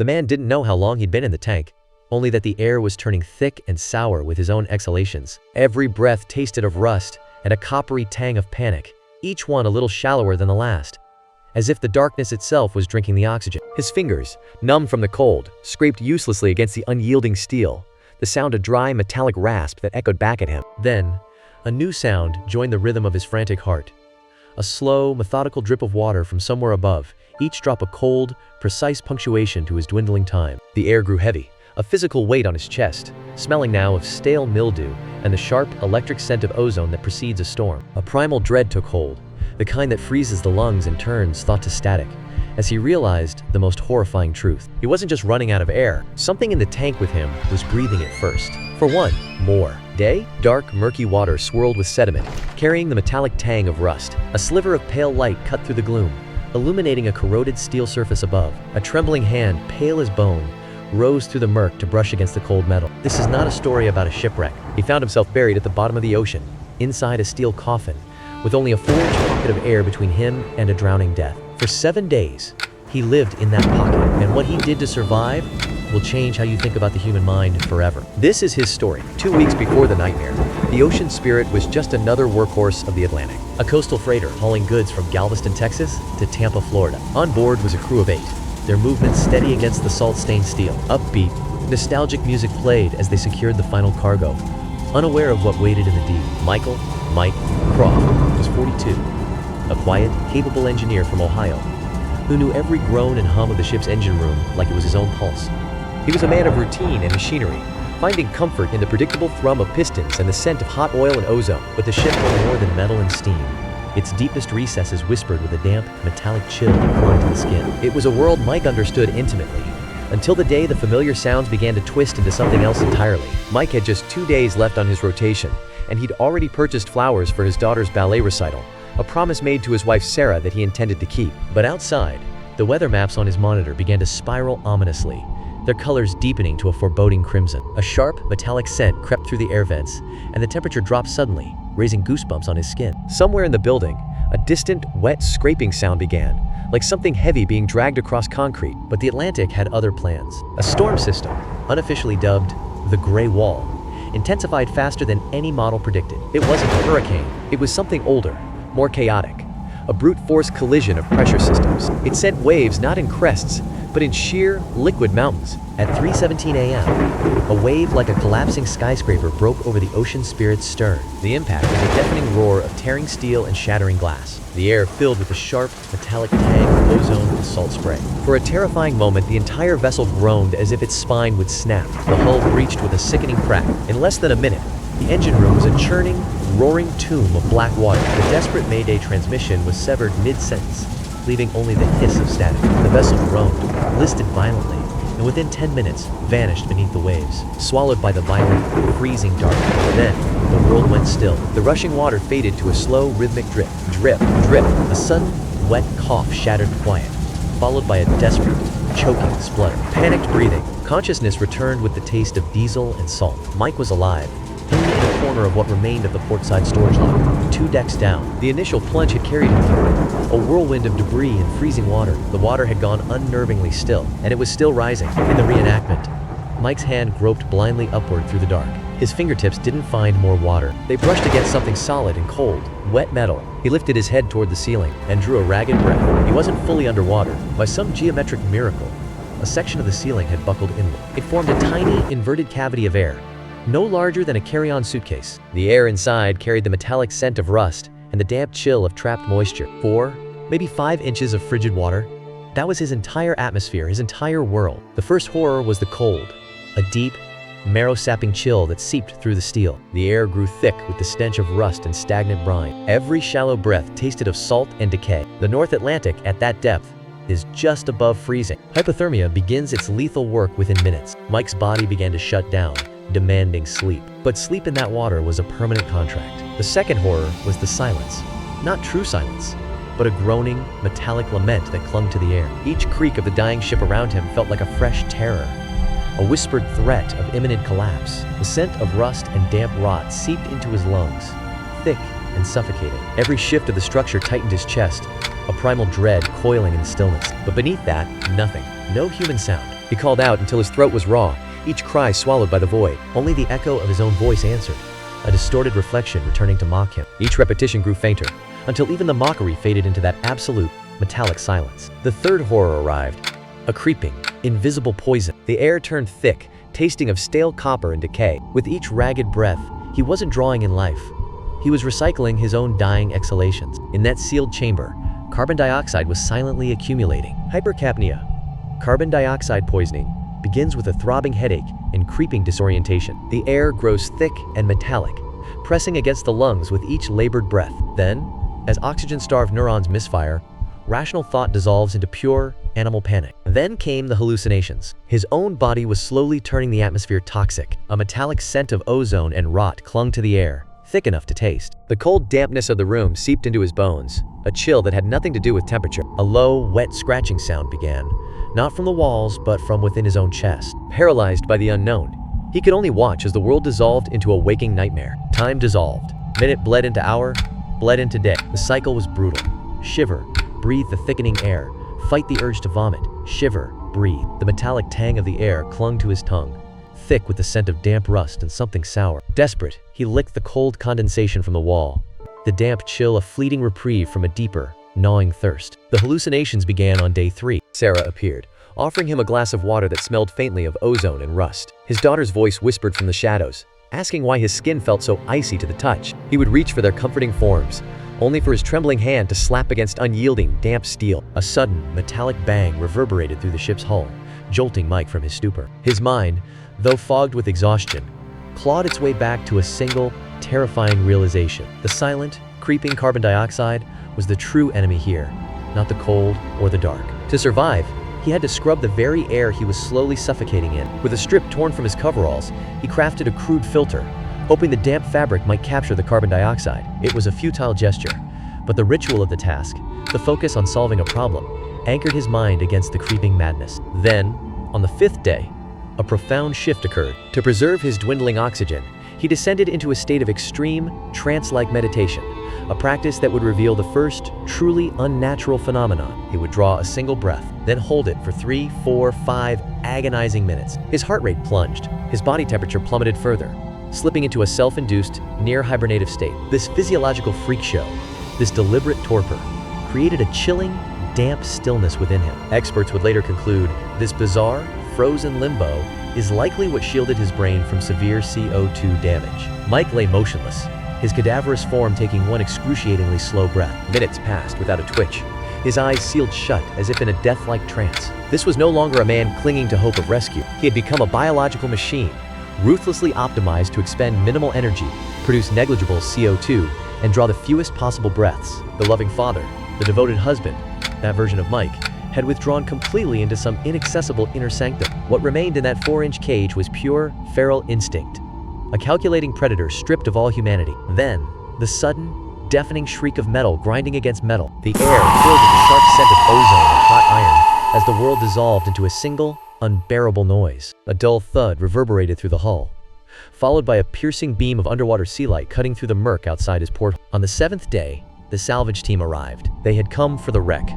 The man didn't know how long he'd been in the tank, only that the air was turning thick and sour with his own exhalations. Every breath tasted of rust and a coppery tang of panic, each one a little shallower than the last, as if the darkness itself was drinking the oxygen. His fingers, numb from the cold, scraped uselessly against the unyielding steel, the sound a dry metallic rasp that echoed back at him. Then, a new sound joined the rhythm of his frantic heart. A slow, methodical drip of water from somewhere above, each drop a cold, precise punctuation to his dwindling time. The air grew heavy, a physical weight on his chest, smelling now of stale mildew and the sharp, electric scent of ozone that precedes a storm. A primal dread took hold, the kind that freezes the lungs and turns thought to static, as he realized the most horrifying truth. He wasn't just running out of air. Something in the tank with him was breathing it first. For one, more. Day, dark, murky water swirled with sediment, carrying the metallic tang of rust. A sliver of pale light cut through the gloom, illuminating a corroded steel surface above. A trembling hand, pale as bone, rose through the murk to brush against the cold metal. This is not a story about a shipwreck. He found himself buried at the bottom of the ocean, inside a steel coffin, with only a 4-inch pocket of air between him and a drowning death. For 7 days, he lived in that pocket, and what he did to survive will change how you think about the human mind forever. This is his story. 2 weeks before the nightmare, the Ocean Spirit was just another workhorse of the Atlantic, a coastal freighter hauling goods from Galveston, Texas to Tampa, Florida. On board was a crew of 8, their movements steady against the salt-stained steel. Upbeat, nostalgic music played as they secured the final cargo, unaware of what waited in the deep. Mike Croft was 42, a quiet, capable engineer from Ohio, who knew every groan and hum of the ship's engine room like it was his own pulse. He was a man of routine and machinery, finding comfort in the predictable thrum of pistons and the scent of hot oil and ozone. But the ship was more than metal and steam. Its deepest recesses whispered with a damp, metallic chill that clung to the skin. It was a world Mike understood intimately, until the day the familiar sounds began to twist into something else entirely. Mike had just 2 days left on his rotation, and he'd already purchased flowers for his daughter's ballet recital, a promise made to his wife Sarah that he intended to keep. But outside, the weather maps on his monitor began to spiral ominously, their colors deepening to a foreboding crimson. A sharp, metallic scent crept through the air vents, and the temperature dropped suddenly, raising goosebumps on his skin. Somewhere in the building, a distant, wet scraping sound began, like something heavy being dragged across concrete. But the Atlantic had other plans. A storm system, unofficially dubbed the Gray Wall, intensified faster than any model predicted. It wasn't a hurricane, it was something older, more chaotic, a brute force collision of pressure systems. It sent waves not in crests, but in sheer, liquid mountains. At 3:17 a.m., a wave like a collapsing skyscraper broke over the Ocean Spirit's stern. The impact was a deafening roar of tearing steel and shattering glass, the air filled with a sharp, metallic tang of ozone and salt spray. For a terrifying moment, the entire vessel groaned as if its spine would snap. The hull breached with a sickening crack. In less than a minute, the engine room was a churning, roaring tomb of black water. The desperate Mayday transmission was severed mid-sentence, leaving only the hiss of static. The vessel groaned, listed violently, and within 10 minutes, vanished beneath the waves, swallowed by the violent, freezing darkness. Then, the world went still. The rushing water faded to a slow, rhythmic drip, drip, drip. A sudden, wet cough shattered quiet, followed by a desperate, choking splutter. Panicked breathing. Consciousness returned with the taste of diesel and salt. Mike was alive, pinned in a corner of what remained of the portside storage locker, 2 decks down. The initial plunge had carried him through a whirlwind of debris and freezing water. The water had gone unnervingly still, and it was still rising. In the reenactment, Mike's hand groped blindly upward through the dark. His fingertips didn't find more water. They brushed against something solid and cold, wet metal. He lifted his head toward the ceiling and drew a ragged breath. He wasn't fully underwater. By some geometric miracle, a section of the ceiling had buckled inward. It formed a tiny, inverted cavity of air, no larger than a carry-on suitcase. The air inside carried the metallic scent of rust and the damp chill of trapped moisture. 4, maybe 5 inches of frigid water. That was his entire atmosphere, his entire world. The first horror was the cold, a deep, marrow-sapping chill that seeped through the steel. The air grew thick with the stench of rust and stagnant brine. Every shallow breath tasted of salt and decay. The North Atlantic, at that depth, is just above freezing. Hypothermia begins its lethal work within minutes. Mike's body began to shut down, demanding sleep. But sleep in that water was a permanent contract. The second horror was the silence. Not true silence, but a groaning, metallic lament that clung to the air. Each creak of the dying ship around him felt like a fresh terror, a whispered threat of imminent collapse. The scent of rust and damp rot seeped into his lungs, thick and suffocating. Every shift of the structure tightened his chest, a primal dread coiling in the stillness. But beneath that, nothing. No human sound. He called out until his throat was raw, each cry swallowed by the void. Only the echo of his own voice answered, a distorted reflection returning to mock him. Each repetition grew fainter, until even the mockery faded into that absolute, metallic silence. The third horror arrived, a creeping, invisible poison. The air turned thick, tasting of stale copper and decay. With each ragged breath, he wasn't drawing in life. He was recycling his own dying exhalations. In that sealed chamber, carbon dioxide was silently accumulating. Hypercapnia, carbon dioxide poisoning, begins with a throbbing headache and creeping disorientation. The air grows thick and metallic, pressing against the lungs with each labored breath. Then, as oxygen-starved neurons misfire, rational thought dissolves into pure animal panic. Then came the hallucinations. His own body was slowly turning the atmosphere toxic. A metallic scent of ozone and rot clung to the air, thick enough to taste. The cold dampness of the room seeped into his bones, a chill that had nothing to do with temperature. A low, wet scratching sound began, not from the walls, but from within his own chest. Paralyzed by the unknown, he could only watch as the world dissolved into a waking nightmare. Time dissolved. Minute bled into hour, bled into day. The cycle was brutal. Shiver, breathe the thickening air. Fight the urge to vomit. Shiver, breathe. The metallic tang of the air clung to his tongue, thick with the scent of damp rust and something sour. Desperate, he licked the cold condensation from the wall, the damp chill a fleeting reprieve from a deeper, gnawing thirst. The hallucinations began on day 3. Sarah appeared, offering him a glass of water that smelled faintly of ozone and rust. His daughter's voice whispered from the shadows, asking why his skin felt so icy to the touch. He would reach for their comforting forms, only for his trembling hand to slap against unyielding, damp steel. A sudden, metallic bang reverberated through the ship's hull, jolting Mike from his stupor. His mind, though fogged with exhaustion, clawed its way back to a single, terrifying realization. The silent, creeping carbon dioxide was the true enemy here, not the cold or the dark. To survive, he had to scrub the very air he was slowly suffocating in. With a strip torn from his coveralls, he crafted a crude filter, hoping the damp fabric might capture the carbon dioxide. It was a futile gesture, but the ritual of the task, the focus on solving a problem, anchored his mind against the creeping madness. Then, on the 5th day, a profound shift occurred. To preserve his dwindling oxygen, he descended into a state of extreme, trance-like meditation, a practice that would reveal the first, truly unnatural phenomenon. He would draw a single breath, then hold it for 3, 4, 5 agonizing minutes. His heart rate plunged, his body temperature plummeted further, slipping into a self-induced, near-hibernative state. This physiological freak show, this deliberate torpor, created a chilling, damp stillness within him. Experts would later conclude this bizarre, frozen limbo is likely what shielded his brain from severe CO2 damage. Mike lay motionless, his cadaverous form taking one excruciatingly slow breath. Minutes passed without a twitch, his eyes sealed shut as if in a death-like trance. This was no longer a man clinging to hope of rescue. He had become a biological machine, ruthlessly optimized to expend minimal energy, produce negligible CO2, and draw the fewest possible breaths. The loving father, the devoted husband, that version of Mike, had withdrawn completely into some inaccessible inner sanctum. What remained in that 4-inch cage was pure, feral instinct, a calculating predator stripped of all humanity. Then, the sudden, deafening shriek of metal grinding against metal. The air filled with the sharp scent of ozone and hot iron as the world dissolved into a single, unbearable noise. A dull thud reverberated through the hull, followed by a piercing beam of underwater sea light cutting through the murk outside his porthole. On the 7th day, the salvage team arrived. They had come for the wreck,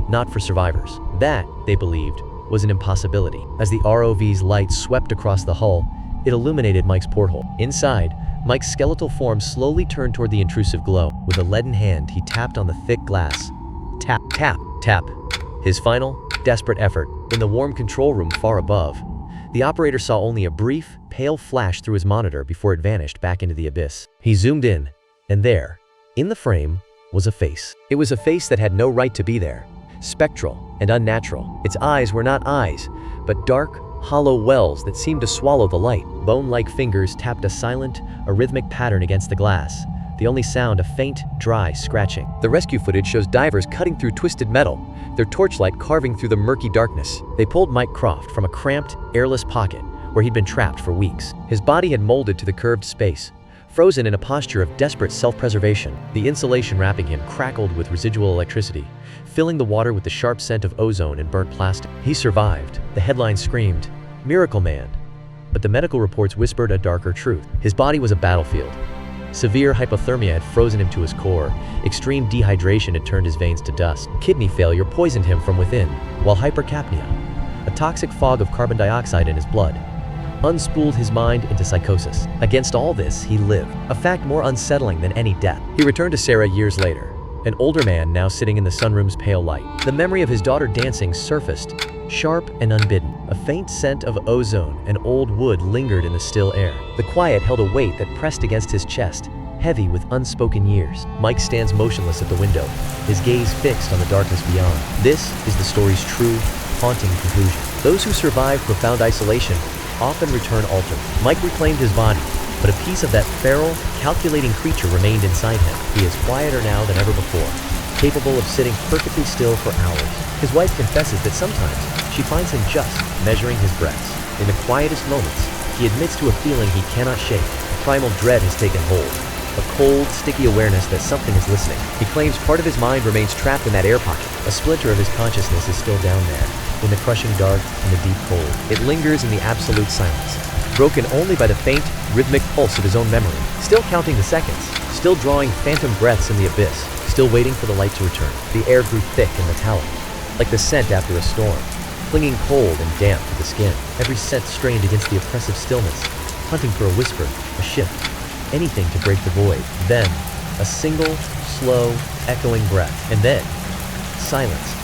not for survivors. That, they believed, was an impossibility. As the ROV's light swept across the hull, it illuminated Mike's porthole. Inside, Mike's skeletal form slowly turned toward the intrusive glow. With a leaden hand, he tapped on the thick glass. Tap, tap, tap. His final, desperate effort. In the warm control room far above, the operator saw only a brief, pale flash through his monitor before it vanished back into the abyss. He zoomed in, and there, in the frame, was a face. It was a face that had no right to be there. Spectral and unnatural. Its eyes were not eyes, but dark, hollow wells that seemed to swallow the light. Bone-like fingers tapped a silent, a rhythmic pattern against the glass, the only sound a faint, dry scratching. The rescue footage shows divers cutting through twisted metal, their torchlight carving through the murky darkness. They pulled Mike Croft from a cramped, airless pocket where he'd been trapped for weeks. His body had molded to the curved space, frozen in a posture of desperate self-preservation. The insulation wrapping him crackled with residual electricity, filling the water with the sharp scent of ozone and burnt plastic. He survived. The headline screamed, "Miracle Man." But the medical reports whispered a darker truth. His body was a battlefield. Severe hypothermia had frozen him to his core. Extreme dehydration had turned his veins to dust. Kidney failure poisoned him from within, while hypercapnia, a toxic fog of carbon dioxide in his blood, unspooled his mind into psychosis. Against all this, he lived, a fact more unsettling than any death. He returned to Sarah years later, an older man now sitting in the sunroom's pale light. The memory of his daughter dancing surfaced, sharp and unbidden. A faint scent of ozone and old wood lingered in the still air. The quiet held a weight that pressed against his chest, heavy with unspoken years. Mike stands motionless at the window, his gaze fixed on the darkness beyond. This is the story's true, haunting conclusion. Those who survive profound isolation often return altered. Mike reclaimed his body, but a piece of that feral, calculating creature remained inside him. He is quieter now than ever before, capable of sitting perfectly still for hours. His wife confesses that sometimes she finds him just measuring his breaths. In the quietest moments, he admits to a feeling he cannot shake. A primal dread has taken hold, a cold, sticky awareness that something is listening. He claims part of his mind remains trapped in that air pocket. A splinter of his consciousness is still down there, in the crushing dark and the deep cold. It lingers in the absolute silence, broken only by the faint, rhythmic pulse of his own memory. Still counting the seconds, still drawing phantom breaths in the abyss, still waiting for the light to return. The air grew thick and metallic, like the scent after a storm, clinging cold and damp to the skin. Every scent strained against the oppressive stillness, hunting for a whisper, a shift, anything to break the void. Then, a single, slow, echoing breath, and then silence.